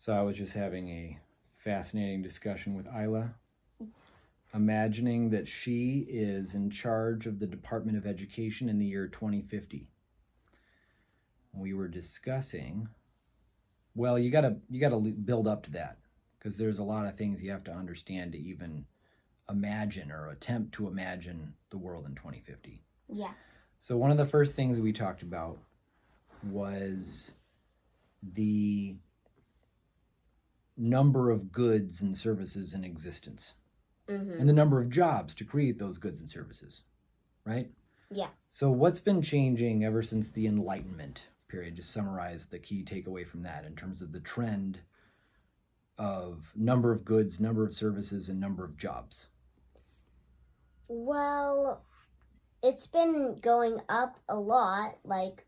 So I was just having a fascinating discussion with Aila, imagining that she is in charge of the Department of Education in the year 2050. We were discussing, well, you gotta build up to that, because there's a lot of things you have to understand to even imagine or attempt to imagine the world in 2050. Yeah. So one of the first things we talked about was the number of goods and services in existence, and the number of jobs to create those goods and services, right? Yeah. So what's been changing ever since the Enlightenment period? Just summarize the key takeaway from that in terms of the trend of number of goods, number of services, and number of jobs. Well, it's been going up a lot, like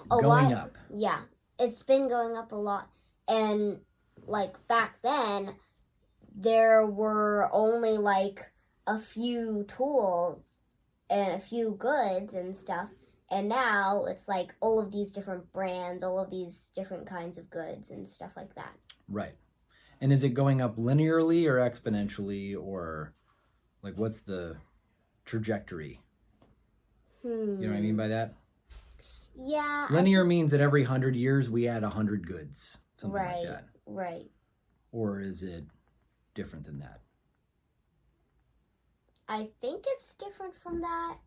Going up. Yeah, it's been going up a lot. And like back then, there were only like a few tools and a few goods and stuff. And now it's like all of these different brands, all of these different kinds of goods and stuff like that. Right. And is it going up linearly or exponentially, or like what's the trajectory? You know what I mean by that? Yeah. Linear means that every 100 years we add 100 goods, something like that. Right. Or is it different than that? I think it's different from that.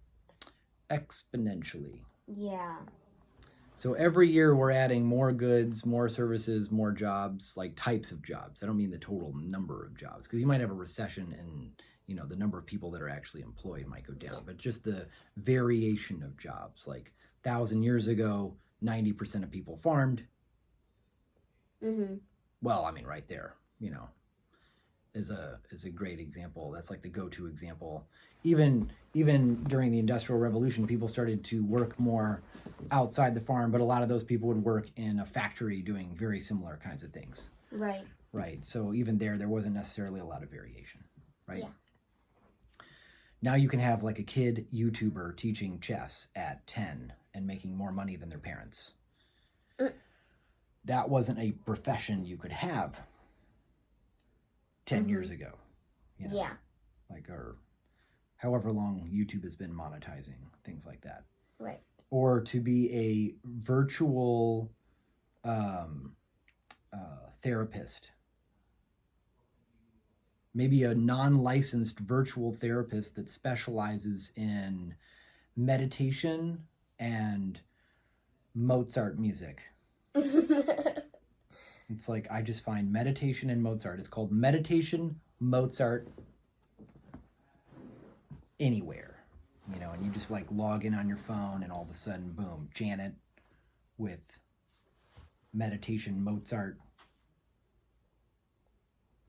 Exponentially. Yeah. So every year we're adding more goods, more services, more jobs, like types of jobs. I don't mean the total number of jobs, because you might have a recession and, you know, the number of people that are actually employed might go down, but just the variation of jobs. Like 1,000 years ago, 90% of people farmed. Well, I mean, right there, you know, is a great example. That's like the go-to example. Even during the Industrial Revolution, people started to work more outside the farm, but a lot of those people would work in a factory doing very similar kinds of things. Right. Right. So even there wasn't necessarily a lot of variation, right? Yeah. Now you can have like a kid YouTuber teaching chess at 10 and making more money than their parents. That wasn't a profession you could have 10 years ago. You know? Yeah. Like, or however long YouTube has been monetizing, things like that. Right. Or to be a virtual therapist. Maybe a non-licensed virtual therapist that specializes in meditation and Mozart music. It's like, I just find meditation and Mozart. It's called Meditation Mozart Anywhere. You know, and you just like log in on your phone and all of a sudden, boom, Janet with meditation Mozart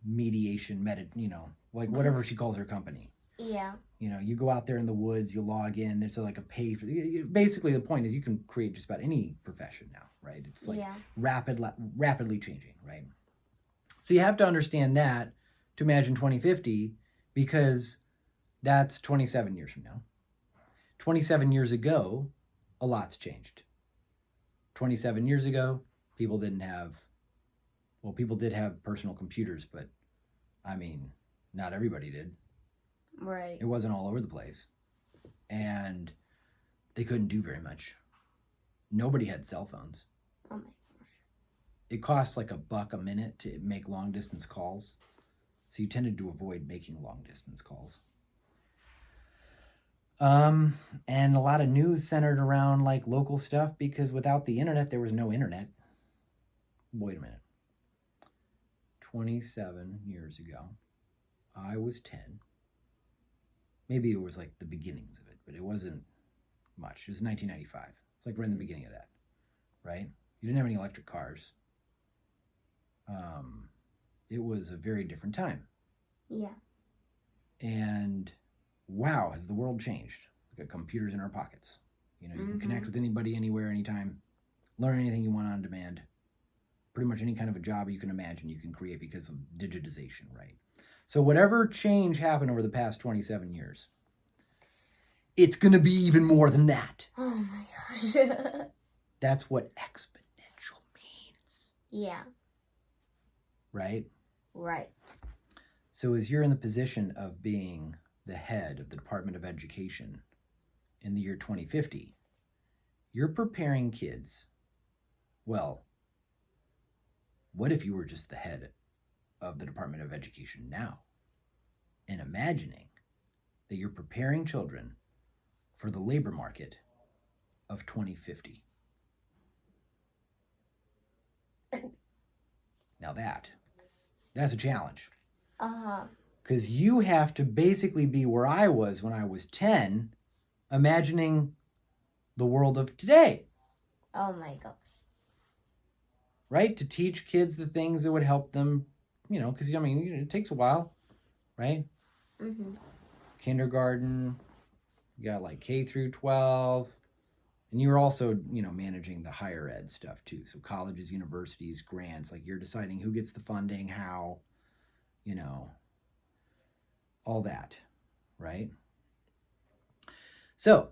mediation, you know, like whatever she calls her company. Yeah. You know, you go out there in the woods, you log in, there's like a pay for, basically the point is you can create just about any profession now, right? It's like rapidly changing, right? So you have to understand that to imagine 2050, because that's 27 years from now. 27 years ago, a lot's changed. 27 years ago, people did have personal computers, but I mean, not everybody did. Right. It wasn't all over the place. And they couldn't do very much. Nobody had cell phones. Oh my gosh. It cost like $1 a minute to make long distance calls. So you tended to avoid making long distance calls. And a lot of news centered around like local stuff, because without the internet, there was no internet. Wait a minute. 27 years ago, I was 10. Maybe it was like the beginnings of it, but it wasn't much. It was 1995. It's like right in the beginning of that, right? You didn't have any electric cars. It was a very different time. Yeah. And wow, has the world changed? We've got computers in our pockets. You know, you can connect with anybody, anywhere, anytime, learn anything you want on demand. Pretty much any kind of a job you can imagine you can create because of digitization, right? So whatever change happened over the past 27 years, it's going to be even more than that. Oh my gosh. That's what exponential means. Yeah. right? Right. So as you're in the position of being the head of the Department of Education in the year 2050, you're preparing kids. Well, what if you were just the head of the Department of Education now? And imagining that you're preparing children for the labor market of 2050. Now that's a challenge. Because you have to basically be where I was when I was 10, imagining the world of today. Oh my gosh. Right? To teach kids the things that would help them, because, it takes a while, right? Mm-hmm. Kindergarten, you got like K through 12, and you're also, managing the higher ed stuff too. So colleges, universities, grants, like you're deciding who gets the funding, how, all that, right? So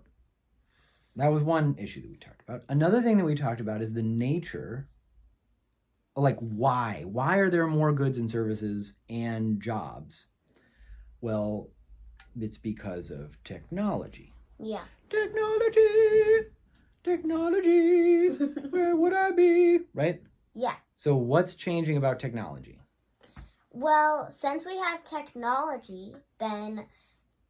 that was one issue that we talked about. Another thing that we talked about is the nature, like why are there more goods and services and jobs? Well, it's because of technology. Yeah. Technology, where would I be? Right? Yeah. So what's changing about technology? Well, since we have technology, then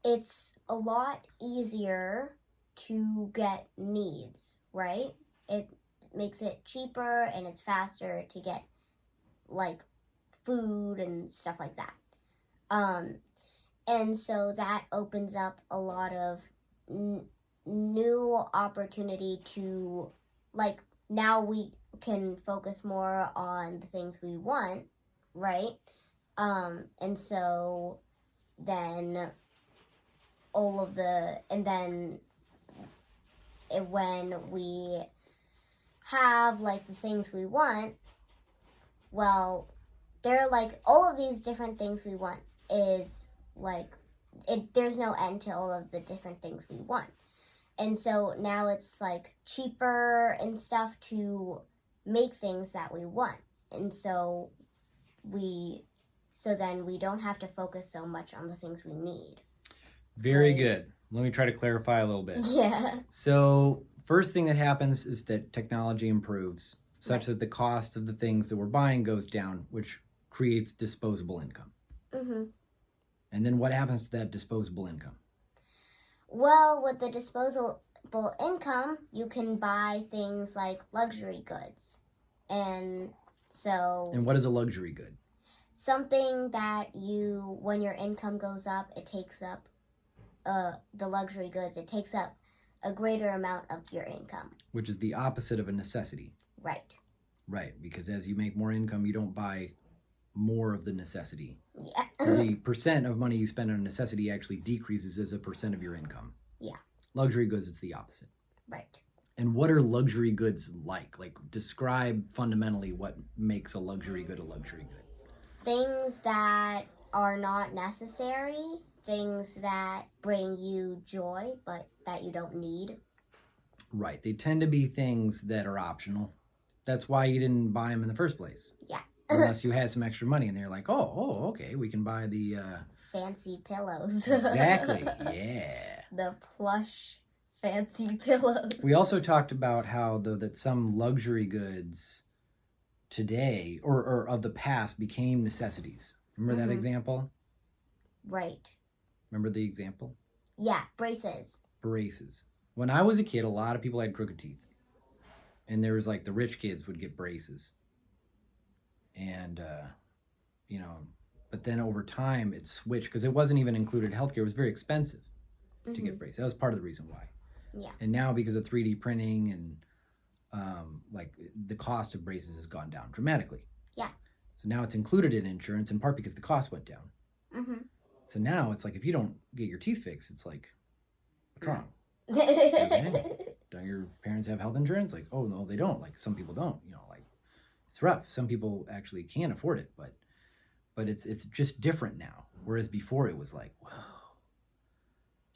it's a lot easier to get needs, right? It makes it cheaper and it's faster to get like food and stuff like that. And so that opens up a lot of new opportunity to, like, now we can focus more on the things we want, right? And so then when we have like the things we want, well, they're like all of these different things we want is like there's no end to all of the different things we want. And so now it's like cheaper and stuff to make things that we want. And so then we don't have to focus so much on the things we need. Very good. Let me try to clarify a little bit. Yeah. So first thing that happens is that technology improves such that the cost of the things that we're buying goes down, which creates disposable income. Mm-hmm. And then what happens to that disposable income? Well, with the disposable income, you can buy things like luxury goods. And what is a luxury good? Something that when your income goes up, it takes up the luxury goods. It takes up a greater amount of your income. Which is the opposite of a necessity. Right. Right, because as you make more income, you don't buy more of the necessity. Yeah. The percent of money you spend on a necessity actually decreases as a percent of your income. Yeah. Luxury goods, it's the opposite. Right. And what are luxury goods like? Like, describe fundamentally what makes a luxury good a luxury good. Things that are not necessary, things that bring you joy, but that you don't need. Right. They tend to be things that are optional. That's why you didn't buy them in the first place. Yeah. Unless you had some extra money and they're like, oh, okay, we can buy the... fancy pillows. Exactly, yeah. The plush fancy pillows. We also talked about how, though, that some luxury goods today, or of the past, became necessities. Remember that example? Right. Remember the example? Yeah, braces. Braces. When I was a kid, a lot of people had crooked teeth. And there was like the rich kids would get braces. And, but then over time it switched because it wasn't even included healthcare. It was very expensive to get braces. That was part of the reason why. Yeah. And now because of 3D printing and the cost of braces has gone down dramatically. Yeah. So now it's included in insurance in part because the cost went down. Mm-hmm. So now it's like if you don't get your teeth fixed, it's like, what's wrong? Don't your parents have health insurance? Like, oh, no, they don't. Like, some people don't. Like, it's rough. Some people actually can't afford it, but it's just different now. Whereas before it was like, whoa,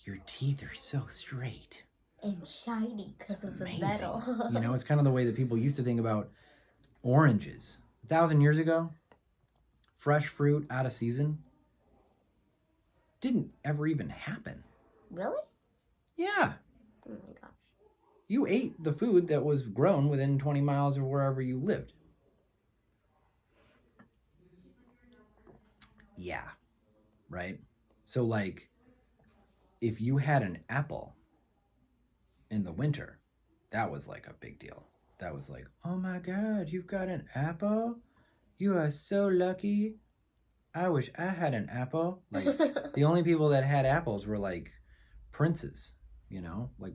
your teeth are so straight. And shiny because of the metal. It's kind of the way that people used to think about oranges. 1,000 years ago, fresh fruit out of season didn't ever even happen. Really? Yeah. Oh my gosh. You ate the food that was grown within 20 miles of wherever you lived. Yeah. Right? So, like, if you had an apple in the winter, that was like a big deal. That was like, oh my God, you've got an apple? You are so lucky. I wish I had an apple. Like, the only people that had apples were like princes, you know, like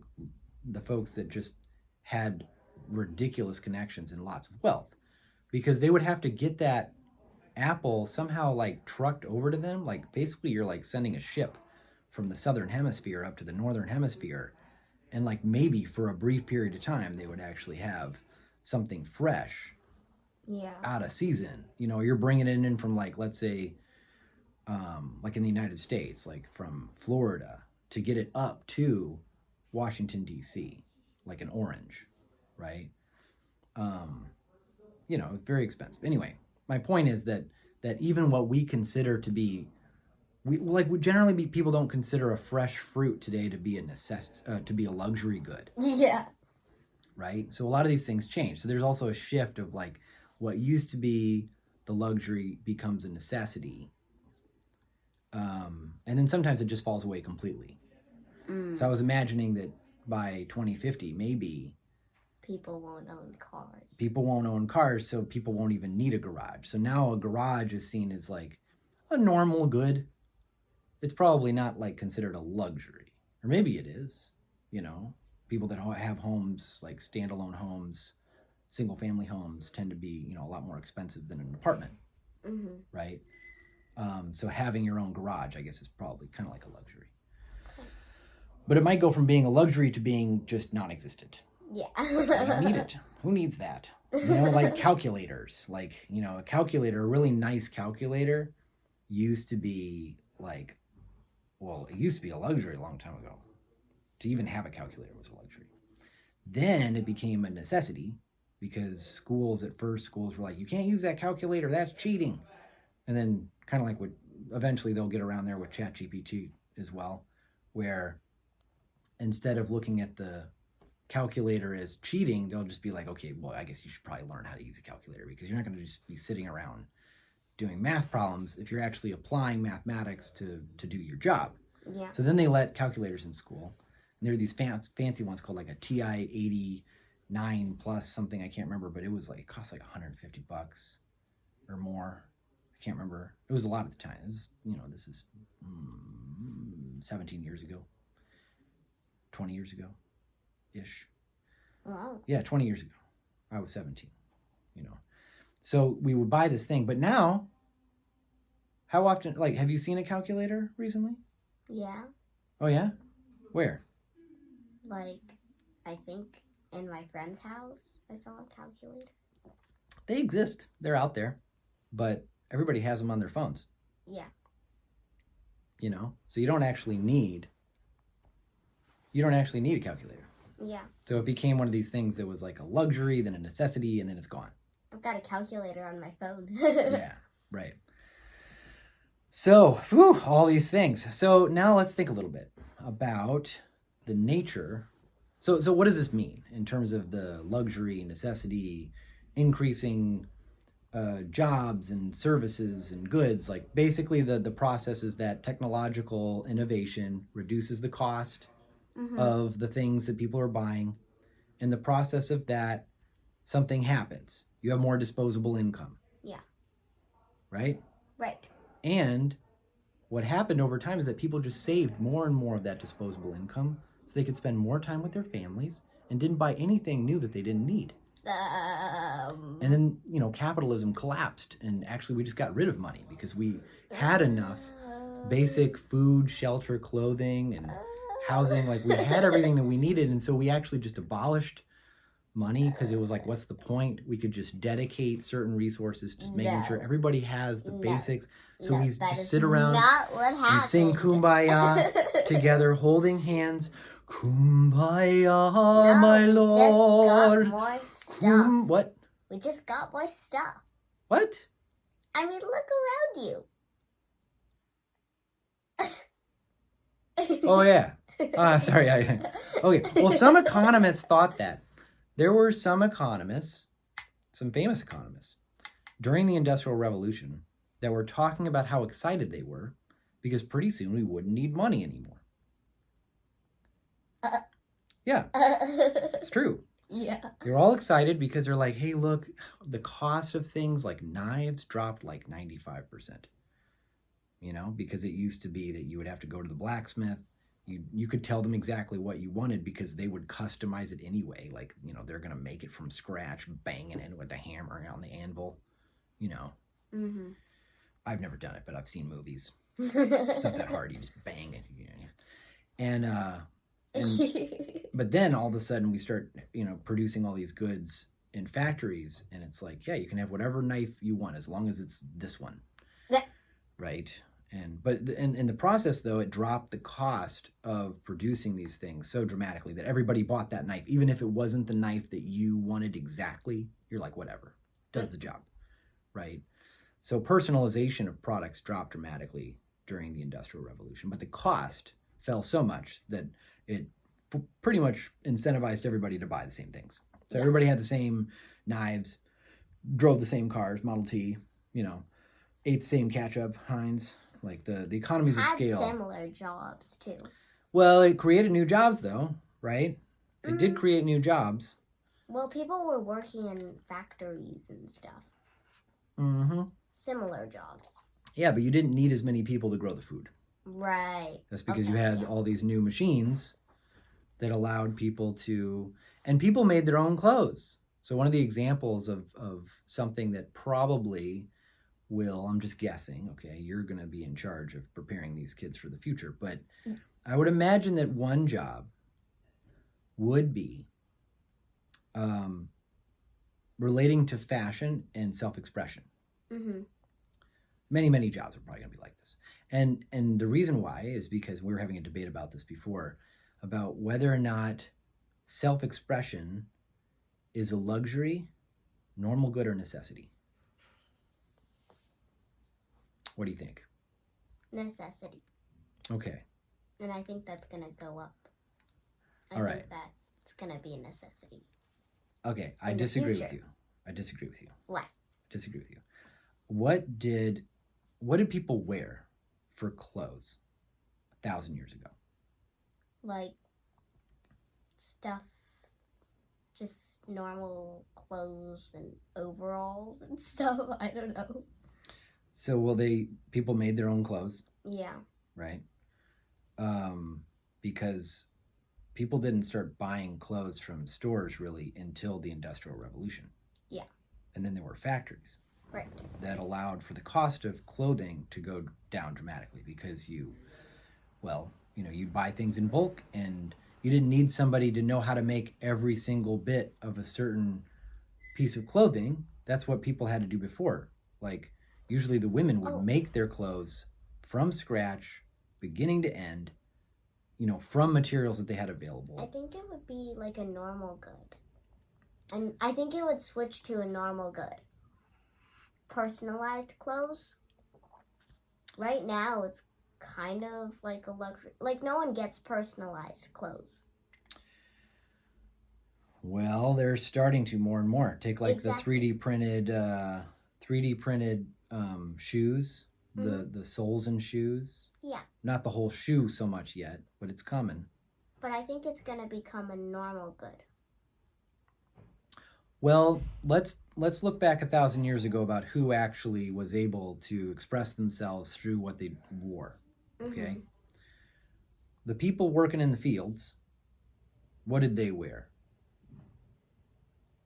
the folks that just had ridiculous connections and lots of wealth, because they would have to get that apple somehow like trucked over to them. Like, basically, you're like sending a ship from the southern hemisphere up to the northern hemisphere, and like maybe for a brief period of time they would actually have something fresh out of season. You know, you're bringing it in from, like, let's say like in the United States, like from Florida, to get it up to Washington D.C., like an orange, right? You know, it's very expensive. Anyway, my point is that even what we consider to be, people don't consider a fresh fruit today to be to be a luxury good. Yeah. Right? So a lot of these things change. So there's also a shift of like what used to be the luxury becomes a necessity. And then sometimes it just falls away completely. So I was imagining that by 2050, maybe people won't own cars. People won't own cars, so people won't even need a garage. So now a garage is seen as like a normal good. It's probably not like considered a luxury. Or maybe it is, you know. People that have homes, like standalone homes, single family homes, tend to be, you know, a lot more expensive than an apartment, right? So having your own garage, I guess, is probably kind of like a luxury. But it might go from being a luxury to being just non-existent. Yeah. You don't need it. Who needs that? You know, like calculators. Like, you know, a really nice calculator used to be like, well, it used to be a luxury a long time ago. To even have a calculator was a luxury. Then it became a necessity, because schools were like, you can't use that calculator, that's cheating. And then kind of like what eventually they'll get around there with ChatGPT as well, where instead of looking at the calculator as cheating, they'll just be like, okay, well, I guess you should probably learn how to use a calculator, because you're not going to just be sitting around doing math problems if you're actually applying mathematics to do your job. Yeah. So then they let calculators in school. And there are these fancy ones called like a TI 89 plus something, I can't remember, but it was like, it cost like $150 or more. I can't remember. It was a lot at the time. This is 17 years ago, 20 years ago ish. Wow. Yeah, 20 years ago. I was 17, you know. So we would buy this thing, but now, how often, like, have you seen a calculator recently? Yeah. Oh, yeah? Where? Like, I think in my friend's house, I saw a calculator. They exist. They're out there, but everybody has them on their phones. Yeah. You know, so you don't actually need a calculator. Yeah. So it became one of these things that was like a luxury, then a necessity, and then it's gone. I've got a calculator on my phone. Yeah, right. So, all these things. So now let's think a little bit about the nature. So what does this mean in terms of the luxury, necessity, increasing jobs and services and goods? Like, basically the process is that technological innovation reduces the cost of the things that people are buying. In the process of that, something happens. You have more disposable income. Yeah. Right? Right. And what happened over time is that people just saved more and more of that disposable income so they could spend more time with their families and didn't buy anything new that they didn't need. And then, capitalism collapsed, and actually we just got rid of money because we had enough basic food, shelter, clothing, and housing. Like, we had everything that we needed, and so we actually just abolished money because it was like, what's the point? We could just dedicate certain resources to making sure everybody has the basics. So we just sit around and sing Kumbaya together, holding hands. Kumbaya, my Lord. Just got more stuff. What? We just got more stuff. What? I mean, look around you. Oh, yeah. Sorry. Okay. Well, some economists thought that. There were some economists, some famous economists, during the Industrial Revolution that were talking about how excited they were because pretty soon we wouldn't need money anymore. Yeah, it's true. Yeah. They're all excited because they're like, hey, look, the cost of things like knives dropped like 95%. Because it used to be that you would have to go to the blacksmith. You could tell them exactly what you wanted because they would customize it anyway. Like, they're going to make it from scratch, banging it with a hammer on the anvil, Mm-hmm. I've never done it, but I've seen movies. It's not that hard. You just bang it. And but then all of a sudden we start, producing all these goods in factories, and it's like, yeah, you can have whatever knife you want as long as it's this one. Yeah. Right? But in the process, though, it dropped the cost of producing these things so dramatically that everybody bought that knife. Even if it wasn't the knife that you wanted exactly, you're like, whatever, does the job, right? So personalization of products dropped dramatically during the Industrial Revolution, but the cost fell so much that it pretty much incentivized everybody to buy the same things. So everybody had the same knives, drove the same cars, Model T, ate the same ketchup, Heinz. Like the economies of scale. Had similar jobs too. Well, it created new jobs though, right? It did create new jobs. Well, people were working in factories and stuff. Mm-hmm. Similar jobs. Yeah, but you didn't need as many people to grow the food. Right. That's because you had all these new machines that allowed people to, and people made their own clothes. So one of the examples of something that probably will, I'm just guessing, okay, you're going to be in charge of preparing these kids for the future, but I would imagine that one job would be relating to fashion and self-expression. Mm-hmm. Many, many jobs are probably going to be like this. And the reason why is because we were having a debate about this before, about whether or not self-expression is a luxury, normal good, or necessity. What do you think? Necessity. Okay. And I think that's going to go up. I think that it's going to be a necessity. Okay, I disagree with you. Why? I disagree with you. What did people wear for clothes 1,000 years ago? Like stuff, just normal clothes and overalls and stuff. I don't know. So people made their own clothes? Yeah. Right? Because people didn't start buying clothes from stores really until the Industrial Revolution. Yeah. And then there were factories. Right. That allowed for the cost of clothing to go down dramatically because you'd buy things in bulk and you didn't need somebody to know how to make every single bit of a certain piece of clothing. That's what people had to do before. Like, usually the women would make their clothes from scratch, beginning to end, from materials that they had available. I think it would be like a normal good. And I think it would switch to a normal good. Personalized clothes. Right now, it's kind of like a luxury. Like, no one gets personalized clothes. Well, they're starting to more and more. Take like Exactly. the 3D printed shoes, the soles in shoes. Yeah. Not the whole shoe so much yet, but it's coming. But I think it's going to become a normal good. Well, let's look back 1,000 years ago about who actually was able to express themselves through what they wore. Okay? Mm-hmm. The people working in the fields, what did they wear?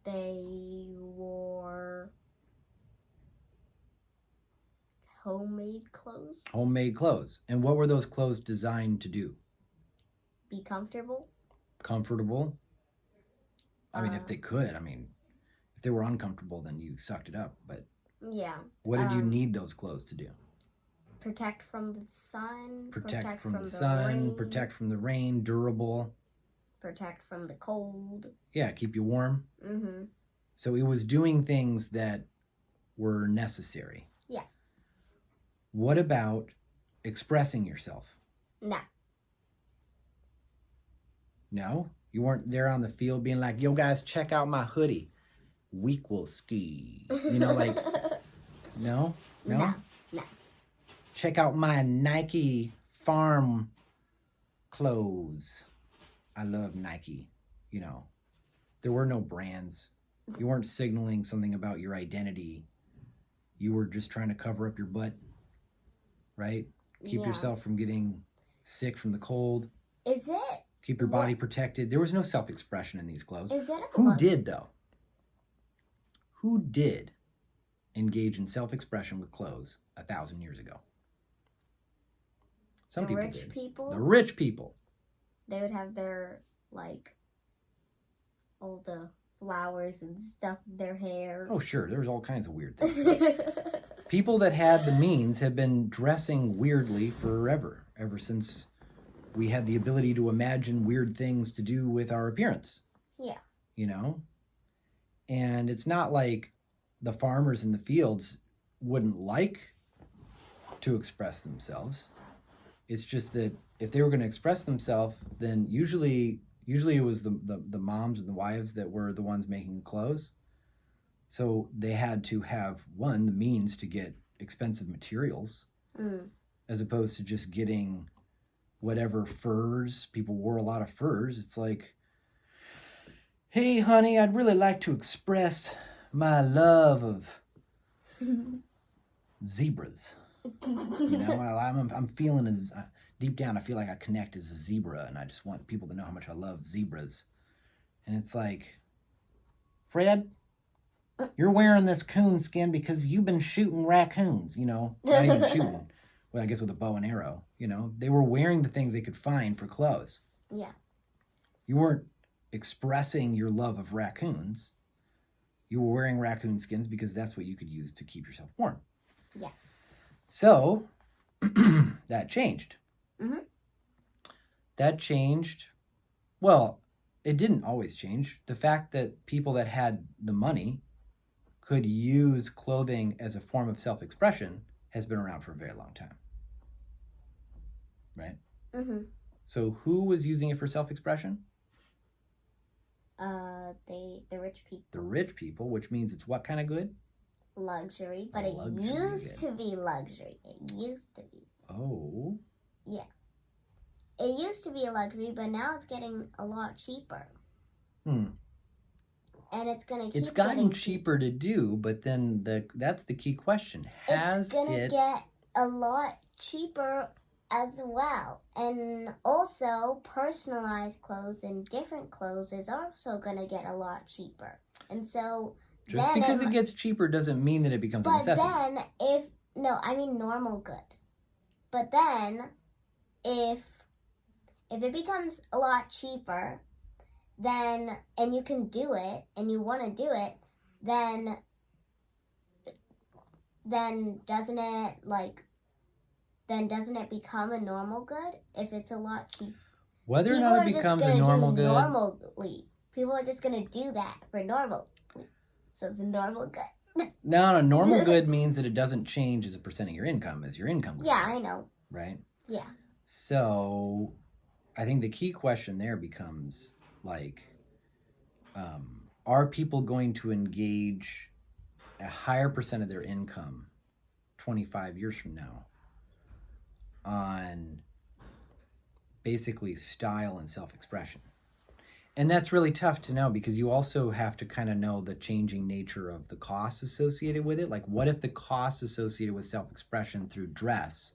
They wore homemade clothes. Homemade clothes. And what were those clothes designed to do? Be comfortable. Comfortable. I mean, if they could. I mean, if they were uncomfortable, then you sucked it up. But yeah. What did you need those clothes to do? Protect from the sun. Protect from the sun. Rain, protect from the rain. Durable. Protect from the cold. Yeah, keep you warm. Mm-hmm. So it was doing things that were necessary. Yeah. What about expressing yourself? No. No? You weren't there on the field being like, yo guys, check out my hoodie. WEquil.School. You know, like, no? No. Check out my Nike farm clothes. I love Nike. You know, there were no brands. You weren't signaling something about your identity. You were just trying to cover up your butt, right? Keep yourself from getting sick from the cold. Is it? Keep your body protected. There was no self-expression in these clothes. Is it Who did, though? Who did engage in self-expression with clothes 1,000 years ago? Some the people rich did. people? The rich people. They would have their, like, all the flowers and stuff in their hair. Oh, sure. There was all kinds of weird things. People that had the means have been dressing weirdly forever, ever since we had the ability to imagine weird things to do with our appearance. Yeah. You know? And it's not like the farmers in the fields wouldn't like to express themselves. It's just that if they were going to express themselves, then usually it was the moms and the wives that were the ones making clothes. So they had to have, one, the means to get expensive materials, as opposed to just getting whatever furs. People wore a lot of furs. It's like, hey, honey, I'd really like to express my love of zebras. You know, I'm feeling as deep down, I feel like I connect as a zebra, and I just want people to know how much I love zebras. And it's like, Fred, you're wearing this coon skin because you've been shooting raccoons, you know, not even shooting. Well, I guess with a bow and arrow, you know, they were wearing the things they could find for clothes. Yeah. You weren't expressing your love of raccoons. You were wearing raccoon skins because that's what you could use to keep yourself warm. Yeah. So that changed. Mm-hmm. That changed. Well, it didn't always change. The fact that people that had the money could use clothing as a form of self-expression has been around for a very long time. Right? Mm-hmm. So who was using it for self-expression? The rich people. The rich people, which means it's what kind of good? Luxury, but it used to be luxury. It used to be. Oh. Yeah. It used to be a luxury, but now it's getting a lot cheaper. And it's going to keep It's gotten cheaper to do, but then that's the key question. It's going to get a lot cheaper as well. And also, personalized clothes and different clothes is also going to get a lot cheaper. And so... Just because it gets cheaper doesn't mean that it becomes a necessity. But then, I mean normal good. But then, if it becomes a lot cheaper, then, and you can do it, and you want to do it, then doesn't it become a normal good if it's a lot cheaper? Whether or not it becomes a normal good. Normally. People are just going to do that for normal. So it's a normal good. No, normal good means that it doesn't change as a percent of your income as your income goes Yeah, up, I know. Right? Yeah. So I think the key question there becomes, like, are people going to engage a higher percent of their income 25 years from now on basically style and self-expression? And that's really tough to know because you also have to kind of know the changing nature of the costs associated with it. Like, what if the costs associated with self-expression through dress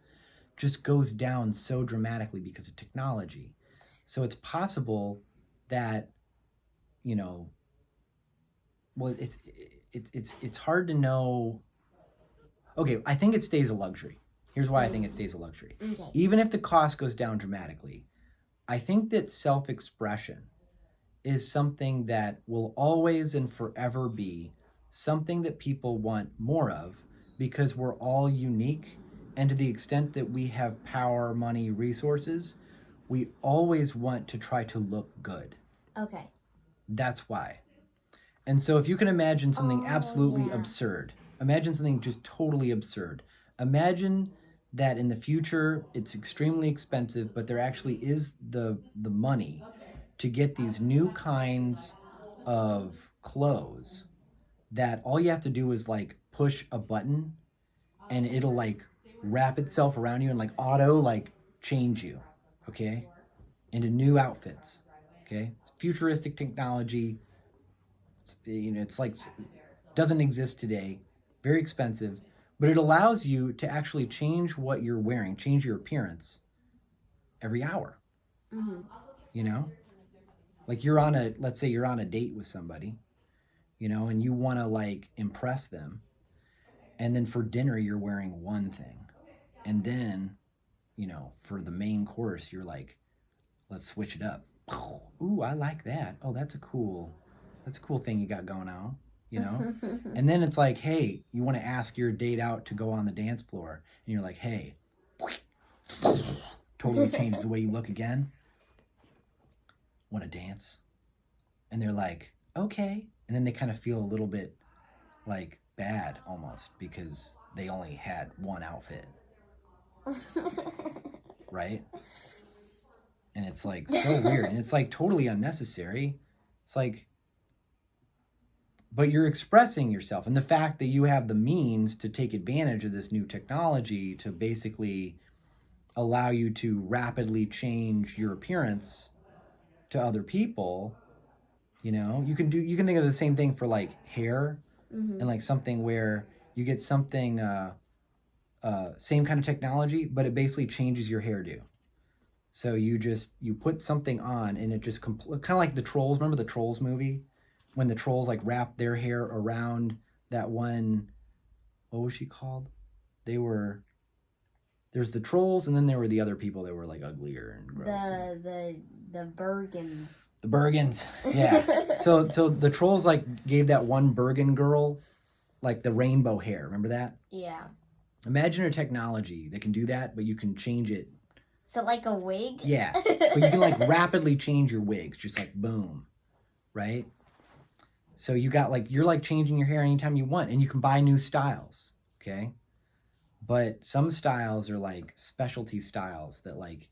just goes down so dramatically because of technology? So it's possible that, you know, well, it's hard to know. Okay, I think it stays a luxury. Here's why I think it stays a luxury. Okay. Even if the cost goes down dramatically, I think that self-expression is something that will always and forever be something that people want more of because we're all unique. And to the extent that we have power, money, resources, we always want to try to look good. Okay. That's why. And so if you can imagine something absolutely absurd. Imagine something just totally absurd. Imagine that in the future it's extremely expensive, but there actually is the money to get these new kinds of clothes that all you have to do is like push a button and it'll like wrap itself around you and like auto like change you, okay, into new outfits. Okay, it's futuristic technology. It's like doesn't exist today. Very expensive, but it allows you to actually change what you're wearing, change your appearance every hour. Mm-hmm. You know, like let's say you're on a date with somebody, and you want to like impress them, and then for dinner you're wearing one thing, and then, for the main course you're like, let's switch it up. Ooh, I like that. Oh, that's a cool thing you got going on, And then it's like, hey, you want to ask your date out to go on the dance floor, and you're like, hey, totally changes the way you look again. Want to dance? And they're like, okay. And then they kind of feel a little bit like bad almost because they only had one outfit. Right? And it's like so weird. And it's like totally unnecessary. It's like, but you're expressing yourself. And the fact that you have the means to take advantage of this new technology to basically allow you to rapidly change your appearance to other people, you can think of the same thing for like hair. Mm-hmm. And like something where you get something, same kind of technology, but it basically changes your hairdo. So you put something on and it just kind of like the Trolls. Remember the Trolls movie? When the Trolls like wrapped their hair around that one, what was she called? There's the Trolls, and then there were the other people that were like uglier and gross. The Bergens. The Bergens, yeah. so the Trolls like gave that one Bergen girl like the rainbow hair. Remember that? Yeah. Imagine a technology that can do that, but you can change it. So like a wig? Yeah, but you can like rapidly change your wigs, just like boom, right? So you're like changing your hair anytime you want, and you can buy new styles, okay? But some styles are like specialty styles that like,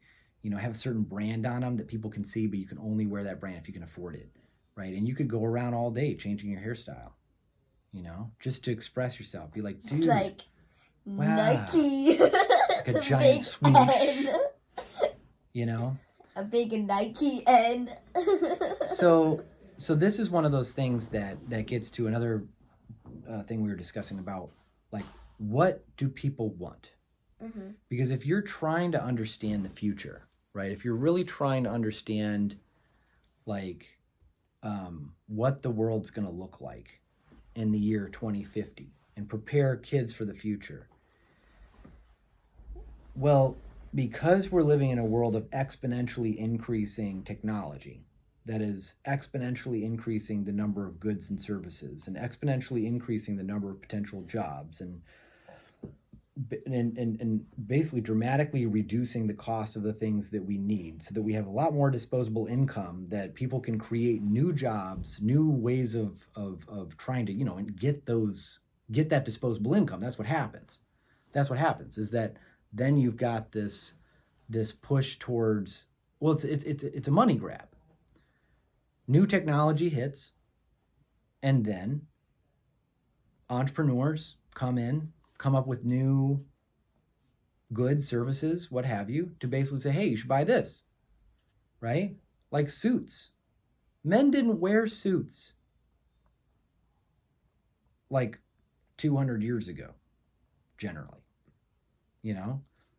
have a certain brand on them that people can see, but you can only wear that brand if you can afford it, right? And you could go around all day changing your hairstyle, just to express yourself. Be like, dude, it's like wow, Nike, like a giant swoosh, a big Nike N. So this is one of those things that gets to another thing we were discussing about, like, what do people want? Mm-hmm. Because if you're trying to understand the future, right? If you're really trying to understand, like, what the world's going to look like in the year 2050 and prepare kids for the future, well, because we're living in a world of exponentially increasing technology, that is exponentially increasing the number of goods and services and exponentially increasing the number of potential jobs and basically dramatically reducing the cost of the things that we need so that we have a lot more disposable income, that people can create new jobs, new ways of trying to, and get that disposable income. That's what happens. Is that then you've got this push towards, well, it's a money grab. New technology hits, and then entrepreneurs come up with new goods, services, what have you, to basically say, hey, you should buy this, right? Like suits. Men didn't wear suits like 200 years ago, generally,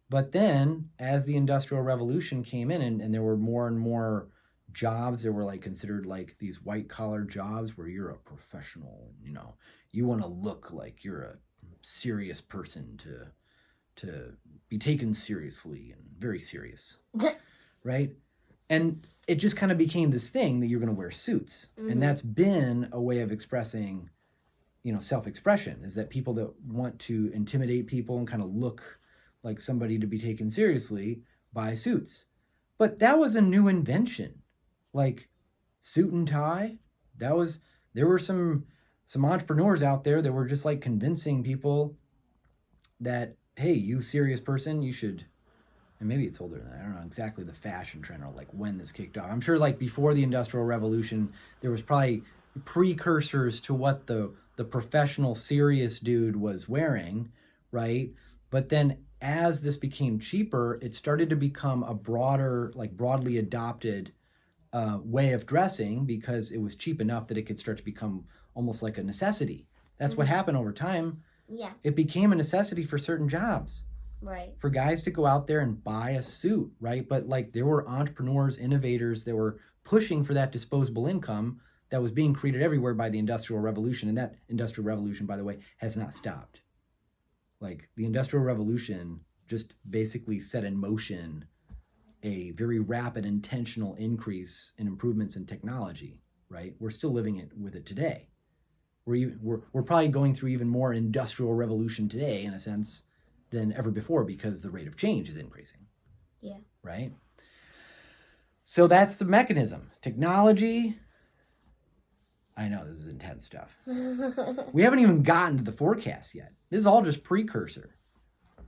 But then, as the Industrial Revolution came in and there were more and more jobs that were like considered like these white collar jobs where you're a professional, you want to look like you're a serious person to be taken seriously and very serious, right? And it just kind of became this thing that you're going to wear suits. Mm-hmm. And that's been a way of expressing, self-expression, is that people that want to intimidate people and kind of look like somebody to be taken seriously buy suits. But that was a new invention. Like suit and tie, there were some some entrepreneurs out there that were just like convincing people that, hey, you serious person, you should, and maybe it's older than that. I don't know exactly the fashion trend or like when this kicked off. I'm sure like before the Industrial Revolution, there was probably precursors to what the professional serious dude was wearing, right? But then as this became cheaper, it started to become a broader, like broadly adopted way of dressing because it was cheap enough that it could start to become almost like a necessity. That's what happened over time. Yeah. It became a necessity for certain jobs. Right. For guys to go out there and buy a suit, right? But like there were entrepreneurs, innovators that were pushing for that disposable income that was being created everywhere by the Industrial Revolution. And that Industrial Revolution, by the way, has not stopped. Like the Industrial Revolution just basically set in motion a very rapid, intentional increase in improvements in technology, right? We're still living it with it today. We're probably going through even more industrial revolution today, in a sense, than ever before because the rate of change is increasing. Yeah. Right? So that's the mechanism. Technology. I know this is intense stuff. We haven't even gotten to the forecast yet. This is all just precursor.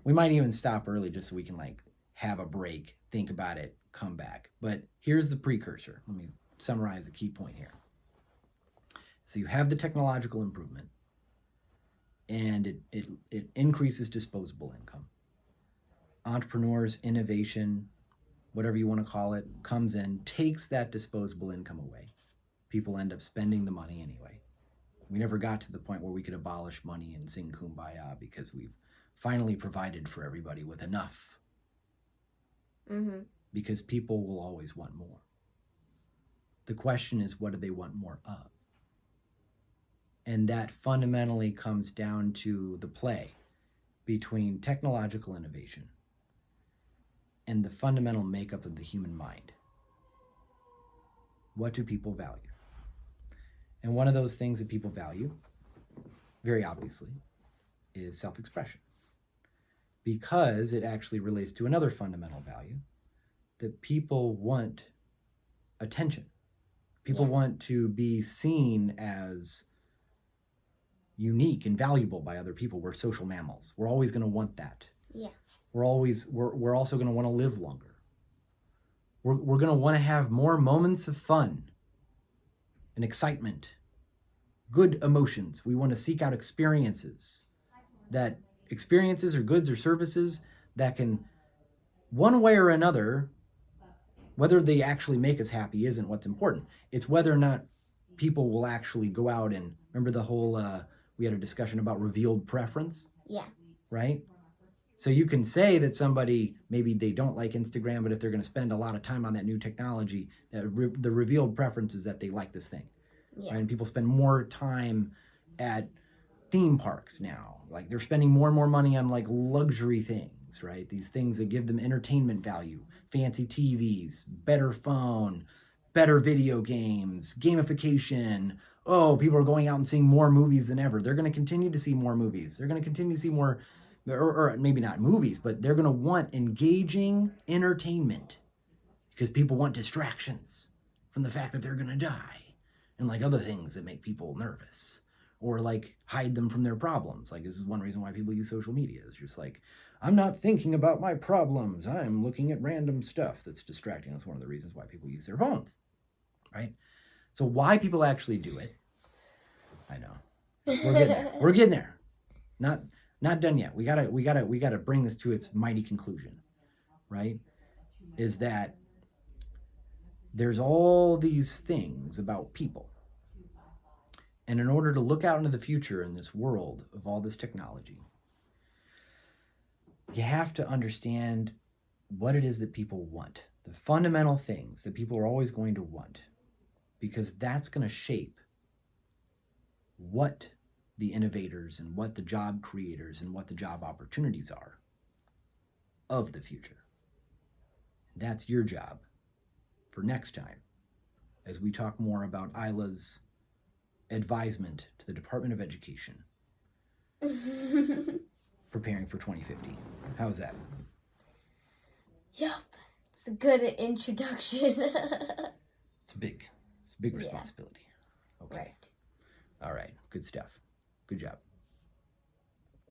We might even stop early just so we can like have a break, think about it, come back. But here's the precursor. Let me summarize the key point here. So you have the technological improvement, and it increases disposable income. Entrepreneurs, innovation, whatever you want to call it, comes in, takes that disposable income away. People end up spending the money anyway. We never got to the point where we could abolish money and sing Kumbaya because we've finally provided for everybody with enough. Because people will always want more. The question is, what do they want more of? And that fundamentally comes down to the play between technological innovation and the fundamental makeup of the human mind. What do people value? And one of those things that people value, very obviously, is self-expression. Because it actually relates to another fundamental value, that people want attention. People want to be seen as unique and valuable by other people. We're social mammals. We're always going to want that. Yeah. We're also going to want to live longer. We're going to want to have more moments of fun and excitement, good emotions. We want to seek out experiences or goods or services that can, one way or another, whether they actually make us happy isn't what's important. It's whether or not people will actually go out and, remember the whole, we had a discussion about revealed preference? Yeah. Right? So you can say that somebody, maybe they don't like Instagram, but if they're going to spend a lot of time on that new technology, the revealed preference is that they like this thing. Yeah. Right? And people spend more time at theme parks now. Like they're spending more and more money on like luxury things, right? These things that give them entertainment value, fancy TVs, better phone, better video games, gamification. Oh, people are going out and seeing more movies than ever. They're going to continue to see more movies. They're going to continue to see more, or maybe not movies, but they're going to want engaging entertainment because people want distractions from the fact that they're going to die and like other things that make people nervous or like hide them from their problems. Like this is one reason why people use social media. It's just like, I'm not thinking about my problems. I'm looking at random stuff that's distracting. That's one of the reasons why people use their phones, right? So why people actually do it, I know. We're getting there. We're getting there. Not done yet. We gotta bring this to its mighty conclusion, right? Is that there's all these things about people. And in order to look out into the future in this world of all this technology, you have to understand what it is that people want. The fundamental things that people are always going to want. Because that's going to shape what the innovators and what the job creators and what the job opportunities are of the future. That's your job for next time as we talk more about Aila's advisement to the Department of Education preparing for 2050. How's that? Yep. It's a good introduction. It's big responsibility. Okay. Right. All right. Good stuff. Good job.